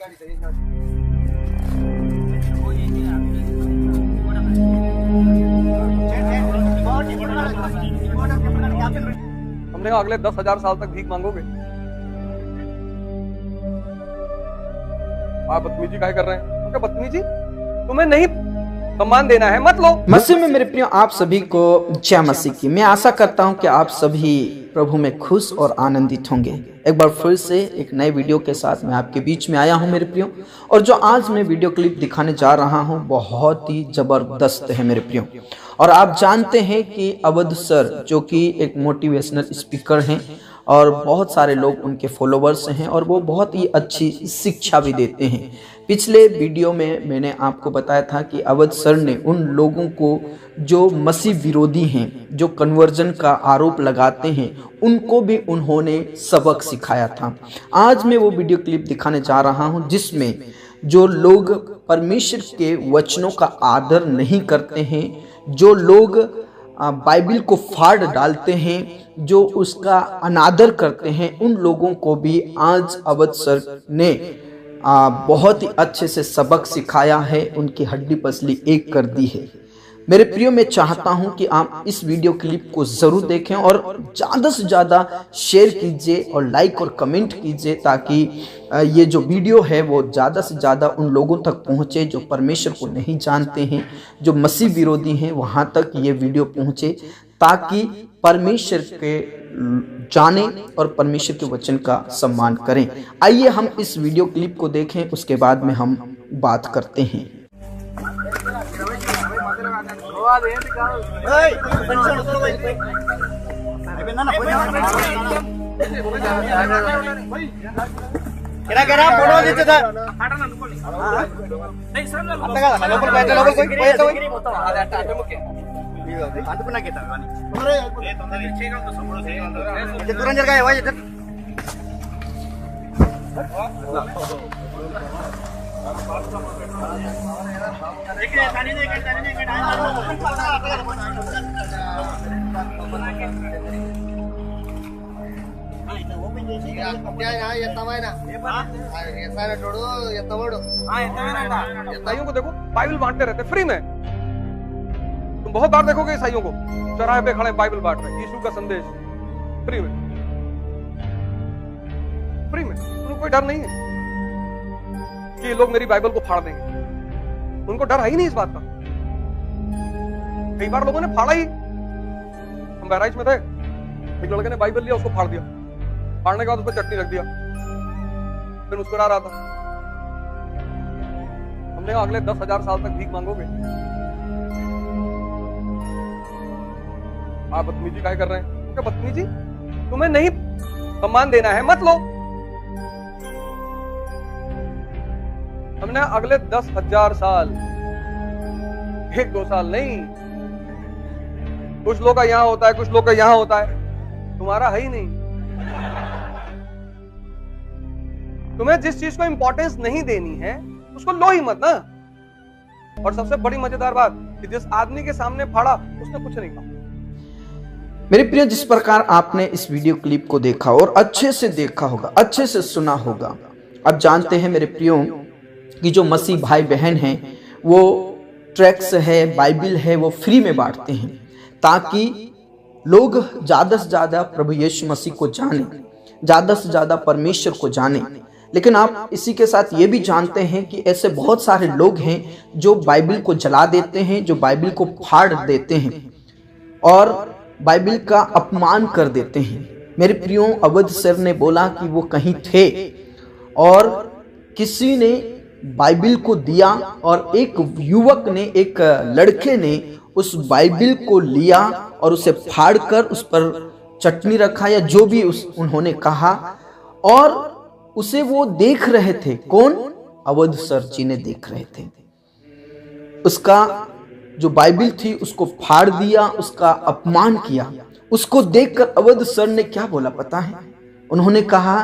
हमने कहा अगले 10,000 साल तक भीख मांगोगे। आप बदतमीजी काहे कर रहे हैं? क्या बदतमीजी? तुम्हें नहीं सम्मान देना है मत लो। मसीह में मेरे प्रिय आप सभी को जय मसीह की। मैं आशा करता हूं कि आप सभी प्रभु में खुश और आनंदित होंगे। एक बार फिर से एक नए वीडियो के साथ मैं आपके बीच में आया हूं मेरे प्रियो, और जो आज मैं वीडियो क्लिप दिखाने जा रहा हूं बहुत ही जबरदस्त है मेरे प्रियो। और आप जानते हैं कि अवध सर जो कि एक मोटिवेशनल स्पीकर हैं और बहुत सारे लोग उनके फॉलोवर्स हैं और वो बहुत ही अच्छी शिक्षा भी देते हैं। पिछले वीडियो में मैंने आपको बताया था कि अवध सर ने उन लोगों को जो मसीह विरोधी हैं, जो कन्वर्जन का आरोप लगाते हैं, उनको भी उन्होंने सबक सिखाया था। आज मैं वो वीडियो क्लिप दिखाने जा रहा हूं जिसमें जो लोग परमेश्वर के वचनों का आदर नहीं करते हैं, जो लोग बाइबल को फाड़ डालते हैं, जो उसका अनादर करते हैं, उन लोगों को भी आज अवध सर ने बहुत ही अच्छे से सबक सिखाया है, उनकी हड्डी पसली एक कर दी है। मेरे प्रियो, मैं चाहता हूं कि आप इस वीडियो क्लिप को जरूर देखें और ज़्यादा से ज़्यादा शेयर कीजिए और लाइक और कमेंट कीजिए ताकि ये जो वीडियो है वो ज़्यादा से ज़्यादा उन लोगों तक पहुंचे जो परमेश्वर को नहीं जानते हैं, जो मसीह विरोधी हैं, वहां तक ये वीडियो पहुंचे ताकि परमेश्वर के जाने और परमेश्वर के वचन का सम्मान करें। आइए हम इस वीडियो क्लिप को देखें, उसके बाद में हम बात करते हैं। ईसाइयों को देखो बाइबल बांटते रहते फ्री में। तुम बहुत बार देखोगे ईसाइयों को चौराहे पे खड़े बाइबल बांट रहे, यीशु का संदेश फ्री में, फ्री में। उनको कोई डर नहीं है कि लोग मेरी बाइबल को फाड़ देंगे, उनको डर है ही नहीं इस बात का। कई बार लोगों ने फाड़ा ही। हम बहराइच में थे, एक लड़के ने बाइबल लिया, उसको फाड़ दिया, फाड़ने के बाद उस पर चटनी रख दिया, फिर मुस्कुरा रहा था। हमने कहा अगले 10,000 साल तक भीख मांगोगे। आप बदतमीजी काहे कर रहे हैं? क्या बदतमीजी? तुम्हें नहीं सम्मान देना है मत लो। हमने अगले 10,000 साल, 1-2 साल नहीं, कुछ लोग का यहां होता है, कुछ लोग का यहां होता है, तुम्हारा है ही नहीं। तुम्हें जिस चीज को इंपॉर्टेंस नहीं देनी है उसको लो ही मत ना। और सबसे बड़ी मजेदार बात कि जिस आदमी के सामने फाड़ा उसने कुछ नहीं कहा। मेरे प्रिय, जिस प्रकार आपने इस वीडियो क्लिप को देखा और अच्छे से देखा होगा, अच्छे से सुना होगा, अब जानते हैं मेरे प्रियो कि जो मसीह भाई बहन हैं वो ट्रैक्स है, बाइबल है, वो फ्री में बांटते हैं ताकि लोग ज्यादा से ज्यादा प्रभु यीशु मसीह को जाने, ज्यादा से ज्यादा परमेश्वर को जाने। लेकिन आप इसी के साथ ये भी जानते हैं कि ऐसे बहुत सारे लोग हैं जो बाइबल को जला देते हैं, जो बाइबल को फाड़ देते हैं और बाइबल का अपमान कर देते हैं। मेरे प्रियो, अवध सर ने बोला कि वो कहीं थे और किसी ने बाइबल को दिया और एक युवक ने, एक लड़के ने उस बाइबल को लिया और उसे फाड़कर उस पर चटनी रखा या जो भी उन्होंने कहा, और उसे वो देख रहे थे। कौन? अवध सर जी ने देख रहे थे। उसका जो बाइबल थी उसको फाड़ दिया, उसका अपमान किया। उसको देखकर अवध सर ने क्या बोला पता है? उन्होंने कहा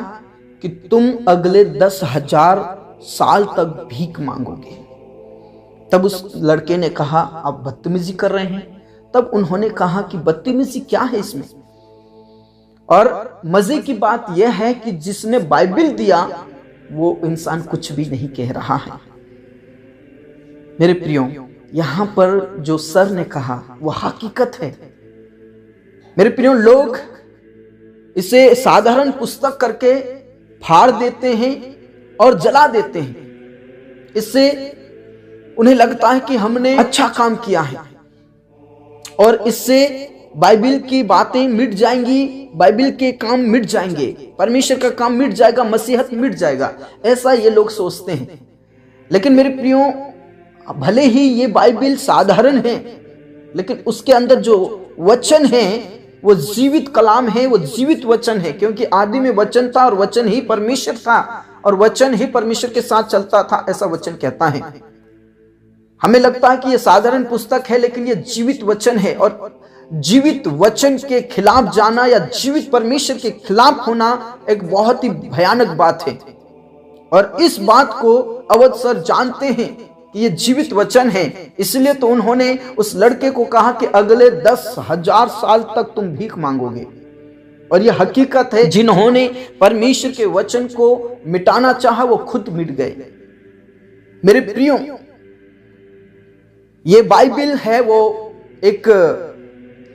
कि तुम अगले 10,000 साल तक भीख मांगोगे। तब उस लड़के ने कहा आप बदतमीजी कर रहे हैं। तब उन्होंने कहा कि बदतमीजी क्या है इसमें? और मजे की बात यह है कि जिसने बाइबल दिया वो इंसान कुछ भी नहीं कह रहा है। मेरे प्रियो, यहां पर जो सर ने कहा वो हकीकत है। मेरे प्रियो, लोग इसे साधारण पुस्तक करके फाड़ देते हैं और जला देते हैं। इससे उन्हें लगता है कि हमने अच्छा काम किया है और इससे बाइबल की बातें मिट जाएंगी, बाइबल के काम मिट जाएंगे, परमेश्वर का काम मिट जाएगा, मसीहत मिट जाएगा, ऐसा ये लोग सोचते हैं। लेकिन मेरे प्रियो, भले ही ये बाइबल साधारण है, लेकिन उसके अंदर जो वचन है वो जीवित कलाम है, वो जीवित वचन है। क्योंकि आदि में वचन था और वचन ही परमेश्वर था और वचन ही परमेश्वर के साथ चलता था, ऐसा वचन कहता है। हमें लगता है कि ये साधारण पुस्तक है, लेकिन ये जीवित वचन है। और जीवित वचन के खिलाफ जाना या जीवित परमेश्वर के खिलाफ होना एक बहुत ही भयानक बात है। और इस बात को अवध सर जानते हैं कि ये जीवित वचन है, इसलिए तो उन्होंने उस लड़के को कहा कि अगले 10,000 साल तक तुम भीख मांगोगे। और ये हकीकत है, जिन्होंने परमेश्वर के वचन को मिटाना चाहा वो खुद मिट गए। मेरे प्रियो, ये बाइबल है वो एक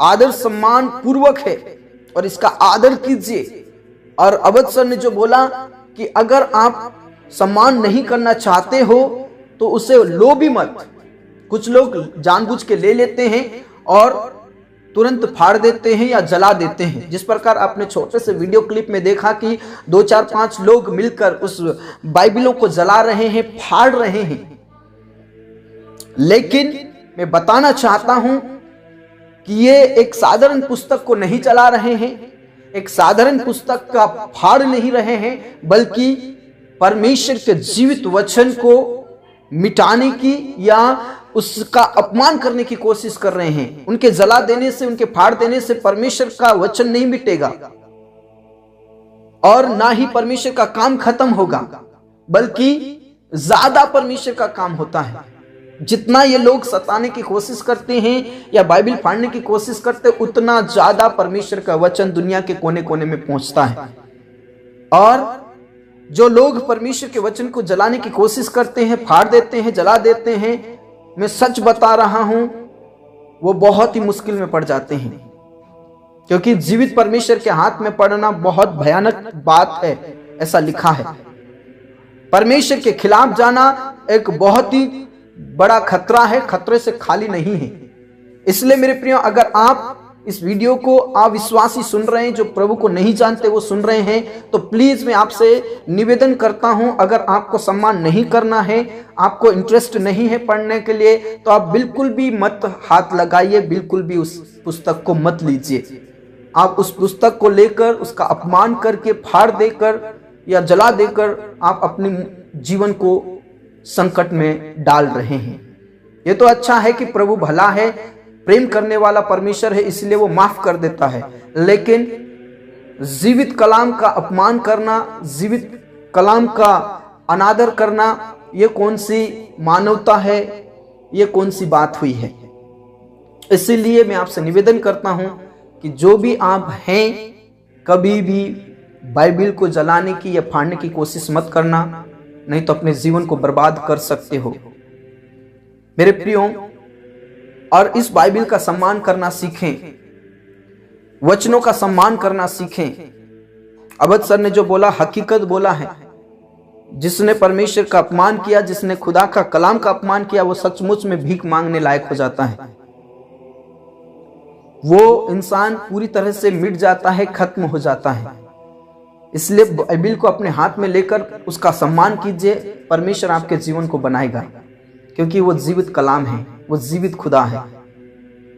आदर सम्मान पूर्वक है और इसका आदर कीजिए। और अवध सर ने जो बोला कि अगर आप सम्मान नहीं करना चाहते हो तो उसे लो भी मत। कुछ लोग जानबूझ के ले लेते हैं और तुरंत फाड़ देते हैं या जला देते हैं। जिस प्रकार आपने छोटे से वीडियो क्लिप में देखा कि 2, 4, 5 लोग मिलकर उस बाइबलों को जला रहे हैं, फाड़ रहे हैं। लेकिन मैं बताना चाहता हूं कि ये एक साधारण पुस्तक को नहीं जला रहे हैं, एक साधारण पुस्तक का फाड़ नहीं रहे हैं, बल्कि परमेश्वर के जीवित वचन को मिटाने की या उसका अपमान करने की कोशिश कर रहे हैं। उनके जला देने से, उनके फाड़ देने से परमेश्वर का वचन नहीं मिटेगा और ना ही परमेश्वर का काम खत्म होगा, बल्कि ज्यादा परमेश्वर का काम होता है। जितना ये लोग सताने की कोशिश करते हैं या बाइबल फाड़ने की कोशिश करते हैं, उतना ज्यादा परमेश्वर का वचन दुनिया के कोने कोने में पहुंचता है। और जो लोग परमेश्वर के वचन को जलाने की कोशिश करते हैं, फाड़ देते हैं, जला देते हैं, मैं सच बता रहा हूं, वो बहुत ही मुश्किल में पड़ जाते हैं। क्योंकि जीवित परमेश्वर के हाथ में पड़ना बहुत भयानक बात है, ऐसा लिखा है। परमेश्वर के खिलाफ जाना एक बहुत ही बड़ा खतरा है, खतरे से खाली नहीं है। इसलिए मेरे प्रियो, अगर आप इस वीडियो को अविश्वासी सुन रहे हैं, जो प्रभु को नहीं जानते वो सुन रहे हैं, तो प्लीज मैं आपसे निवेदन करता हूं, अगर आपको सम्मान नहीं करना है, आपको इंटरेस्ट नहीं है पढ़ने के लिए, तो आप बिल्कुल भी मत हाथ लगाइए, बिल्कुल भी उस पुस्तक को मत लीजिए। आप उस पुस्तक को लेकर उसका अपमान करके, फाड़ देकर या जला देकर आप अपने जीवन को संकट में डाल रहे हैं। ये तो अच्छा है कि प्रभु भला है, प्रेम करने वाला परमेश्वर है, इसलिए वो माफ कर देता है। लेकिन जीवित कलाम का अपमान करना, जीवित कलाम का अनादर करना, ये कौन सी मानवता है, ये कौन सी बात हुई है। इसीलिए मैं आपसे निवेदन करता हूं कि जो भी आप हैं, कभी भी बाइबल को जलाने की या फाड़ने की कोशिश मत करना, नहीं तो अपने जीवन को बर्बाद कर सकते हो। मेरे प्रियो, और इस बाइबल का सम्मान करना सीखें, वचनों का सम्मान करना सीखें। अवध सर ने जो बोला हकीकत बोला है। जिसने परमेश्वर का अपमान किया, जिसने खुदा का कलाम का अपमान किया, वो सचमुच में भीख मांगने लायक हो जाता है। वो इंसान पूरी तरह से मिट जाता है, खत्म हो जाता है। इसलिए बाइबल को अपने हाथ में लेकर उसका सम्मान कीजिए, परमेश्वर आपके जीवन को बनाएगा, क्योंकि वो जीवित कलाम है, वो जीवित खुदा है।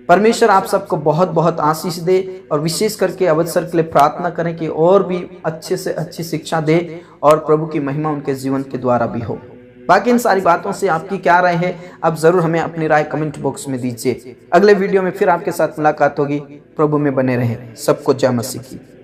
परमेश्वर आप सबको बहुत बहुत आशीष दे, और विशेष करके अवध सर के लिए प्रार्थना करें कि और भी अच्छे से अच्छी शिक्षा दे और प्रभु की महिमा उनके जीवन के द्वारा भी हो। बाकी इन सारी बातों से आपकी क्या राय है, आप जरूर हमें अपनी राय कमेंट बॉक्स में दीजिए। अगले वीडियो में फिर आपके साथ मुलाकात होगी। प्रभु में बने रहें। सबको जय मसीह की।